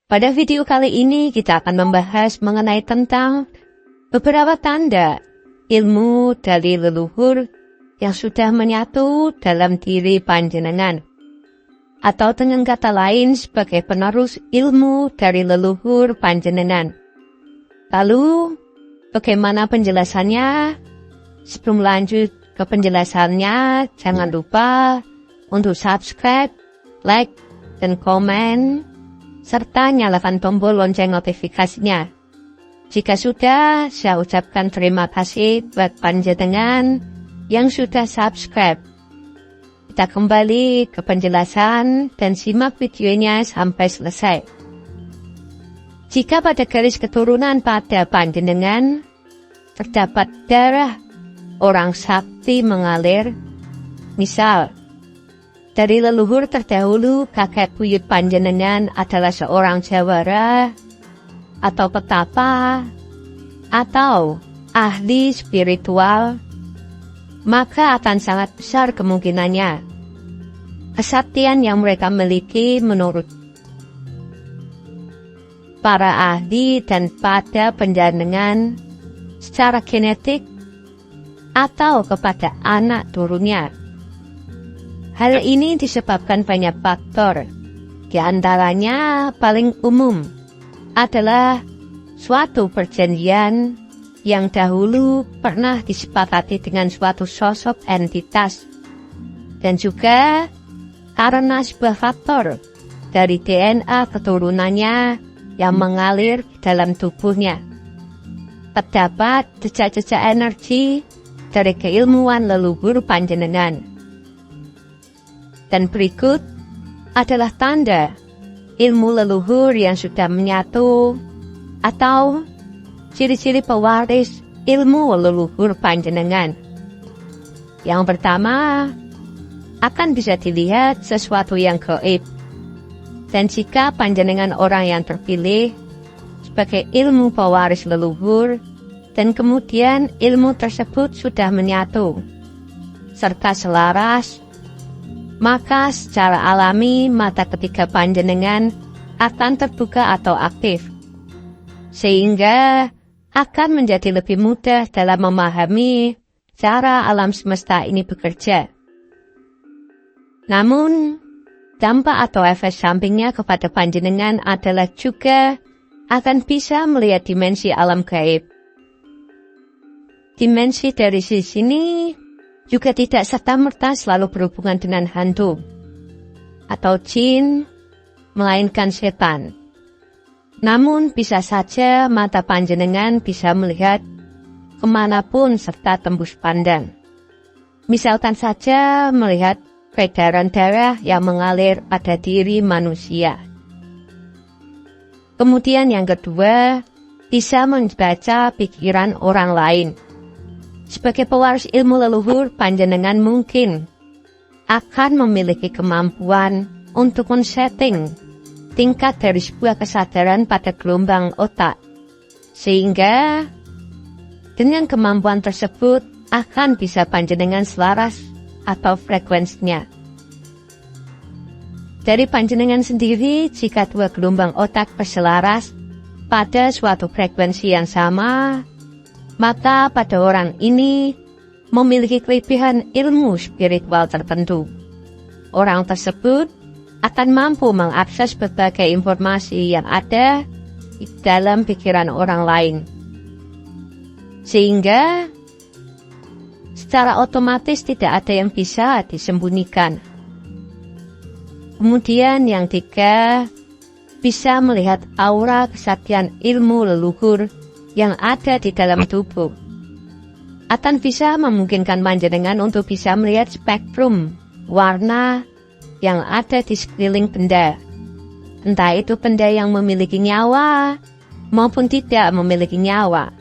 Pada video kali ini kita akan membahas mengenai tentang beberapa tanda ilmu dari leluhur yang sudah menyatu dalam diri panjenengan, atau dengan kata lain sebagai penerus ilmu dari leluhur panjenengan. Lalu, bagaimana penjelasannya? Sebelum lanjut ke penjelasannya, jangan lupa untuk subscribe, like, dan komen, serta nyalakan tombol lonceng notifikasinya. Jika sudah, saya ucapkan terima kasih buat panjenengan yang sudah subscribe. Kita kembali ke penjelasan dan simak videonya sampai selesai. Jika pada garis keturunan pada panjenengan terdapat darah orang sakti mengalir, misal dari leluhur terdahulu kakek buyut panjenengan adalah seorang jawara, atau petapa, atau ahli spiritual, maka akan sangat besar kemungkinannya kesaktian yang mereka miliki menurut para ahli dan pada panjenengan secara genetik atau kepada anak turunnya. Hal ini disebabkan banyak faktor. Di antaranya paling umum adalah suatu perjanjian yang dahulu pernah disepakati dengan suatu sosok entitas, dan juga karena sebuah faktor dari DNA keturunannya yang mengalir di dalam tubuhnya. Terdapat jejak-jejak energi dari keilmuan leluhur panjenengan. Dan berikut adalah tanda ilmu leluhur yang sudah menyatu atau ciri-ciri pewaris ilmu leluhur panjenengan. Yang pertama, akan bisa dilihat sesuatu yang gaib. Dan jika panjenengan orang yang terpilih sebagai ilmu pewaris leluhur, dan kemudian ilmu tersebut sudah menyatu serta selaras, maka secara alami mata ketiga panjenengan akan terbuka atau aktif, sehingga akan menjadi lebih mudah dalam memahami cara alam semesta ini bekerja. Namun, dampak atau efek sampingnya kepada panjenengan adalah juga akan bisa melihat dimensi alam gaib. Dimensi dari sini juga tidak serta-merta selalu berhubungan dengan hantu atau jin, melainkan setan. Namun bisa saja mata panjenengan bisa melihat kemanapun serta tembus pandang. Misalkan saja melihat peredaran darah yang mengalir pada diri manusia. Kemudian yang kedua, bisa membaca pikiran orang lain. Sebagai pewaris ilmu leluhur, panjenengan mungkin akan memiliki kemampuan untuk men-setting tingkat dari sebuah kesadaran pada gelombang otak, sehingga dengan kemampuan tersebut akan bisa panjenengan selaras atau frekuensinya. Dari panjenengan sendiri, jika dua gelombang otak berselaras pada suatu frekuensi yang sama, maka pada orang ini memiliki kelebihan ilmu spiritual tertentu. Orang tersebut akan mampu mengakses berbagai informasi yang ada di dalam pikiran orang lain, sehingga secara otomatis tidak ada yang bisa disembunyikan. Kemudian yang ketiga, bisa melihat aura kesaktian ilmu leluhur yang ada di dalam tubuh. Akan bisa memungkinkan panjenengan untuk bisa melihat spektrum warna yang ada di sekeliling benda. Entah itu benda yang memiliki nyawa maupun tidak memiliki nyawa.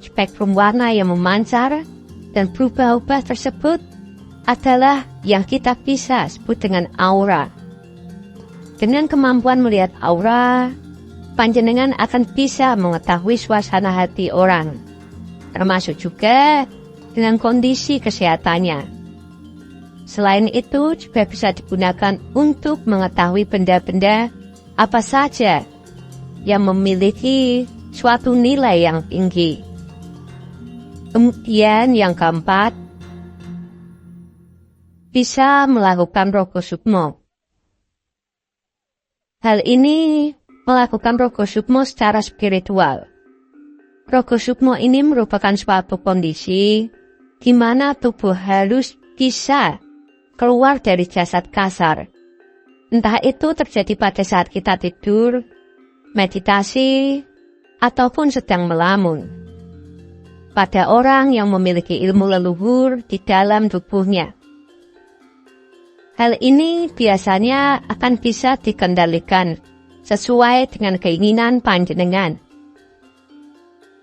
Spektrum warna yang memancar dan berubah-ubah tersebut adalah yang kita bisa sebut dengan aura. Dengan kemampuan melihat aura, panjenengan akan bisa mengetahui suasana hati orang, termasuk juga dengan kondisi kesehatannya. Selain itu, juga bisa digunakan untuk mengetahui benda-benda apa saja yang memiliki suatu nilai yang tinggi. Kemudian yang keempat, bisa melakukan Roko Sukmo. Hal ini melakukan Roko Sukmo secara spiritual. Roko Sukmo ini merupakan suatu kondisi di mana tubuh halus bisa keluar dari jasad kasar. Entah itu terjadi pada saat kita tidur, meditasi, ataupun sedang melamun. Pada orang yang memiliki ilmu leluhur di dalam tubuhnya. Hal ini biasanya akan bisa dikendalikan sesuai dengan keinginan panjenengan.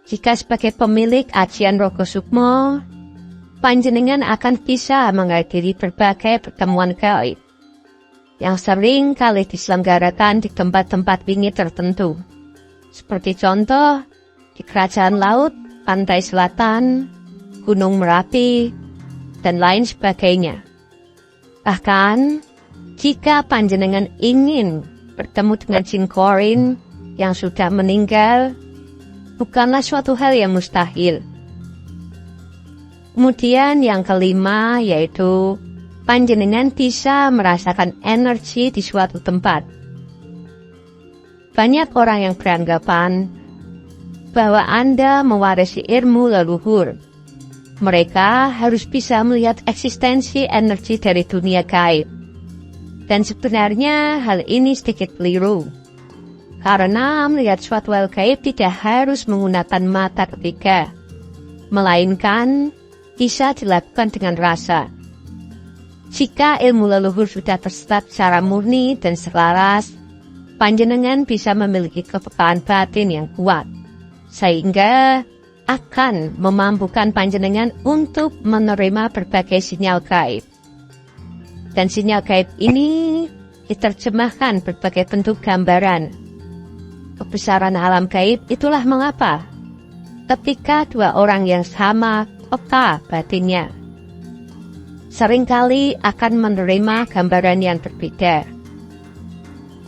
Jika sebagai pemilik ajian Roko Sukmo, panjenengan akan bisa menghadiri berbagai pertemuan gaib yang sering kali diselenggarakan di tempat-tempat bingit tertentu. Seperti contoh, di Kerajaan Laut, Pantai Selatan, Gunung Merapi, dan lain sebagainya. Bahkan, jika panjenengan ingin bertemu dengan Jin Korin yang sudah meninggal, bukanlah suatu hal yang mustahil. Kemudian yang kelima yaitu panjenengan bisa merasakan energi di suatu tempat. Banyak orang yang beranggapan bahwa Anda mewarisi ilmu leluhur. Mereka harus bisa melihat eksistensi energi dari dunia gaib. Dan sebenarnya hal ini sedikit keliru. Karena melihat suatu hal gaib tidak harus menggunakan mata ketiga, melainkan bisa dilakukan dengan rasa. Jika ilmu leluhur sudah terserat secara murni dan selaras, panjenengan bisa memiliki kepekaan batin yang kuat, sehingga akan memampukan panjenengan untuk menerima berbagai sinyal gaib. Dan sinyal gaib ini diterjemahkan berbagai bentuk gambaran. Kebesaran alam gaib itulah mengapa ketika dua orang yang sama peka batinnya, seringkali akan menerima gambaran yang berbeda.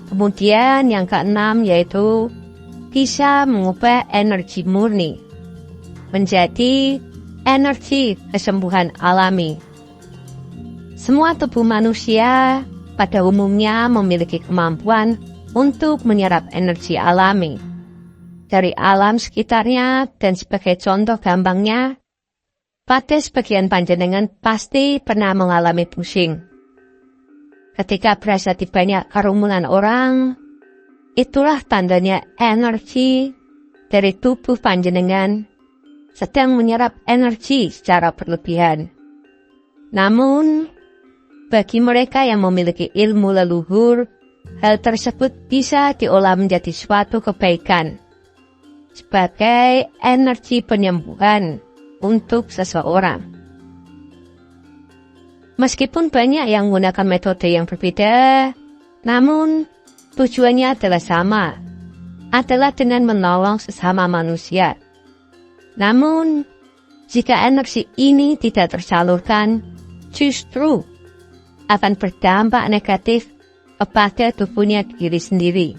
Kemudian yang keenam yaitu bisa mengubah energi murni menjadi energi kesembuhan alami. Semua tubuh manusia pada umumnya memiliki kemampuan untuk menyerap energi alami dari alam sekitarnya, dan sebagai contoh gampangnya, pada sebagian panjenengan pasti pernah mengalami pusing. Ketika berasa di banyak kerumunan orang, itulah tandanya energi dari tubuh panjenengan sedang menyerap energi secara berlebihan. Namun, bagi mereka yang memiliki ilmu leluhur, hal tersebut bisa diolah menjadi suatu kebaikan sebagai energi penyembuhan untuk seseorang. Meskipun banyak yang menggunakan metode yang berbeda, namun tujuannya adalah sama, adalah dengan menolong sesama manusia. Namun, jika energi ini tidak tersalurkan, justru akan berdampak negatif kepada tubuhnya diri sendiri.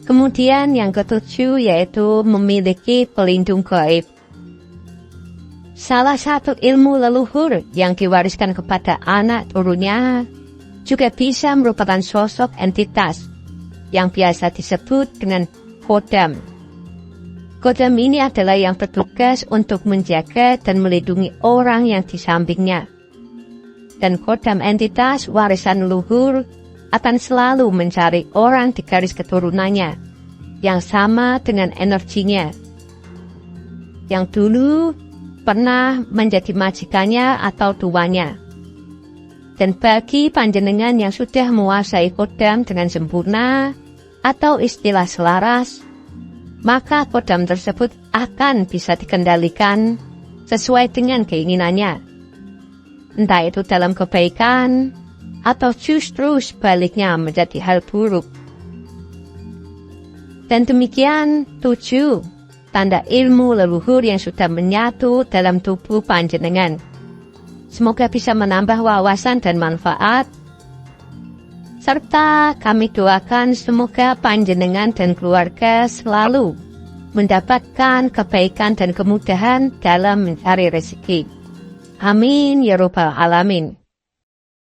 Kemudian yang ketujuh yaitu memiliki pelindung gaib. Salah satu ilmu leluhur yang diwariskan kepada anak turunnya juga bisa merupakan sosok entitas yang biasa disebut dengan Kodam. Kodam ini adalah yang bertugas untuk menjaga dan melindungi orang yang di sampingnya. Dan Kodam entitas warisan leluhur akan selalu mencari orang di garis keturunannya yang sama dengan energinya, yang dulu pernah menjadi majikannya atau tuannya. Dan bagi panjenengan yang sudah menguasai Kodam dengan sempurna atau istilah selaras, maka Kodam tersebut akan bisa dikendalikan sesuai dengan keinginannya. Entah itu dalam kebaikan atau justru sebaliknya menjadi hal buruk. Dan demikian 7 tanda ilmu leluhur yang sudah menyatu dalam tubuh panjenengan. Semoga bisa menambah wawasan dan manfaat. serta kami doakan semoga panjenengan dan keluarga selalu mendapatkan kebaikan dan kemudahan dalam mencari rezeki. Amin ya Rabbal Alamin.